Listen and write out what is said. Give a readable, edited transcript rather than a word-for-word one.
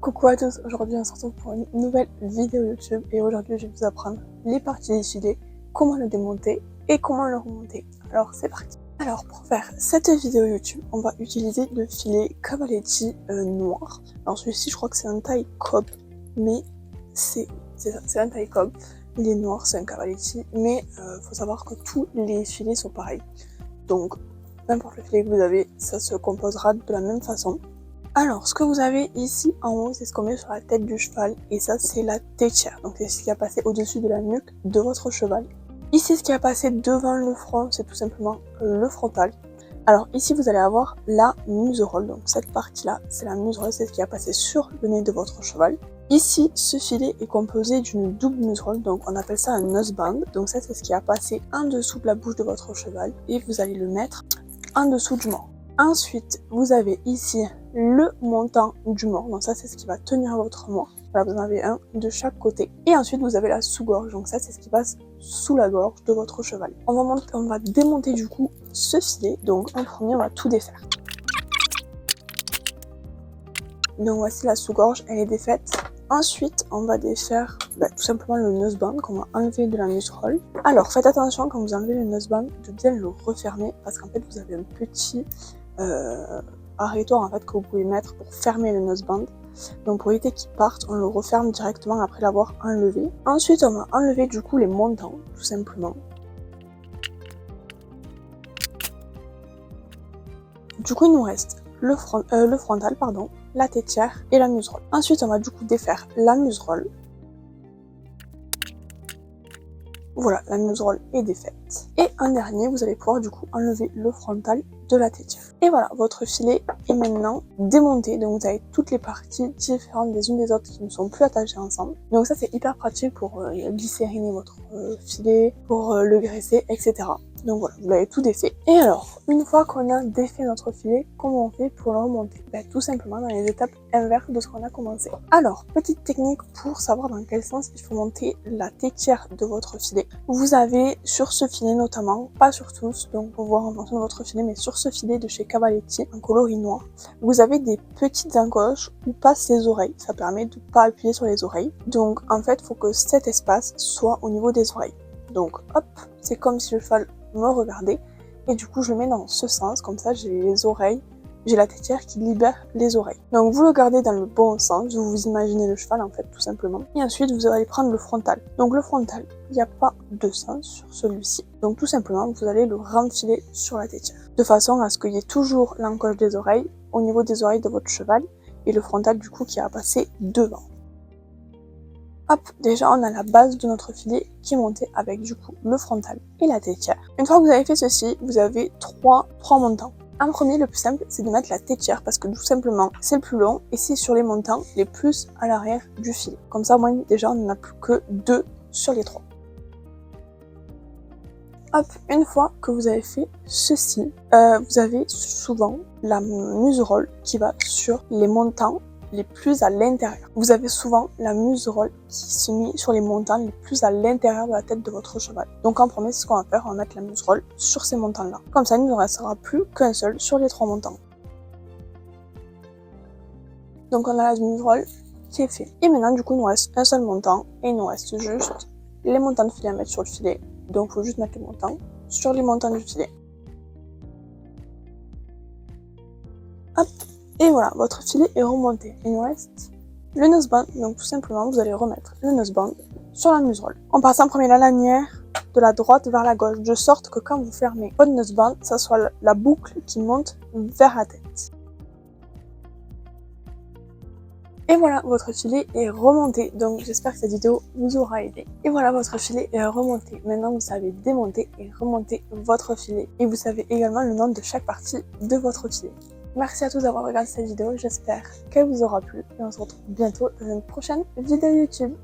Coucou à tous, aujourd'hui on se retrouve pour une nouvelle vidéo YouTube et aujourd'hui je vais vous apprendre les parties des filets, comment le démonter et comment le remonter. Alors c'est parti. Alors pour faire cette vidéo YouTube, on va utiliser le filet Cavaletti noir. Alors celui-ci je crois que c'est un taille Cobb, mais c'est un taille Cobb. Il est noir, c'est un Cavaletti, mais faut savoir que tous les filets sont pareils. Donc n'importe le filet que vous avez, ça se composera de la même façon. Alors, ce que vous avez ici en haut, c'est ce qu'on met sur la tête du cheval, et ça c'est la tétière, donc c'est ce qui a passé au-dessus de la nuque de votre cheval. Ici, ce qui a passé devant le front, c'est tout simplement le frontal. Alors ici, vous allez avoir la muserolle, donc cette partie-là, c'est la muserolle, c'est ce qui a passé sur le nez de votre cheval. Ici, ce filet est composé d'une double muserolle, donc on appelle ça un noseband, donc ça c'est ce qui a passé en dessous de la bouche de votre cheval, et vous allez le mettre en dessous du mort. Ensuite, vous avez ici le montant du mort, donc ça c'est ce qui va tenir votre mort. Voilà, vous en avez un de chaque côté. Et ensuite vous avez la sous-gorge, donc ça c'est ce qui passe sous la gorge de votre cheval. On va démonter du coup ce filet, donc en premier on va tout défaire. Donc voici la sous-gorge, elle est défaite. Ensuite, on va défaire tout simplement le noseband qu'on va enlever de la muserolle. Alors faites attention quand vous enlevez le noseband de bien le refermer parce qu'en fait vous avez un petit arrêtoir en fait que vous pouvez mettre pour fermer le noseband. Donc pour éviter qu'il parte, on le referme directement après l'avoir enlevé. Ensuite, on va enlever du coup les montants, tout simplement. Du coup, il nous reste le frontal, la tétière et la muserolle. Ensuite, on va du coup défaire la muserolle. Voilà, la muserolle est défaite. Et en dernier, vous allez pouvoir du coup enlever le frontal de la tétière. Et voilà, votre filet est maintenant démonté. Donc vous avez toutes les parties différentes des unes des autres qui ne sont plus attachées ensemble. Donc ça c'est hyper pratique pour glycériner votre filet, pour le graisser, etc. Donc voilà, vous l'avez tout défait. Et alors, une fois qu'on a défait notre filet, comment on fait pour le remonter? Tout simplement dans les étapes inverses de ce qu'on a commencé. Alors, petite technique pour savoir dans quel sens il faut monter la tétière de votre filet. Vous avez sur ce filet notamment, pas sur tous, donc pour voir en fonction de votre filet, mais sur ce filet de chez Cavaletti, en coloris noir, vous avez des petites encoches où passent les oreilles. Ça permet de ne pas appuyer sur les oreilles. Donc en fait, il faut que cet espace soit au niveau des oreilles. Donc hop, c'est comme si le cheval me regardait et du coup je le mets dans ce sens, comme ça j'ai les oreilles, j'ai la tétière qui libère les oreilles. Donc vous le gardez dans le bon sens, vous imaginez le cheval en fait tout simplement. Et ensuite vous allez prendre le frontal. Donc le frontal, il n'y a pas de sens sur celui-ci. Donc tout simplement vous allez le renfiler sur la tétière. De façon à ce qu'il y ait toujours l'encoche des oreilles au niveau des oreilles de votre cheval et le frontal du coup qui a passé devant. Hop, déjà on a la base de notre filet qui est montée avec du coup le frontal et la tétière. Une fois que vous avez fait ceci, vous avez trois montants. En premier, le plus simple, c'est de mettre la tétière parce que tout simplement, c'est le plus long et c'est sur les montants les plus à l'arrière du filet. Comme ça, au moins, déjà, on n'en a plus que 2 sur les 3. Hop, une fois que vous avez fait ceci, vous avez souvent la muserolle qui va sur les montants les plus à l'intérieur. Vous avez souvent la muserolle qui se met sur les montants les plus à l'intérieur de la tête de votre cheval. Donc en premier, c'est ce qu'on va faire, on va mettre la muserolle sur ces montants-là. Comme ça, il ne nous restera plus qu'un seul sur les 3 montants. Donc on a la muserolle qui est faite. Et maintenant, du coup, il nous reste un seul montant et il nous reste juste les montants de filet à mettre sur le filet. Donc il faut juste mettre les montants sur les montants du filet. Hop. Et voilà, votre filet est remonté. Il nous reste le noseband, donc tout simplement vous allez remettre le noseband sur la muserolle. On passe en premier la lanière de la droite vers la gauche, de sorte que quand vous fermez votre noseband, ça soit la boucle qui monte vers la tête. Et voilà, votre filet est remonté, donc j'espère que cette vidéo vous aura aidé. Et voilà, votre filet est remonté. Maintenant, vous savez démonter et remonter votre filet. Et vous savez également le nom de chaque partie de votre filet. Merci à tous d'avoir regardé cette vidéo, j'espère qu'elle vous aura plu et on se retrouve bientôt dans une prochaine vidéo YouTube.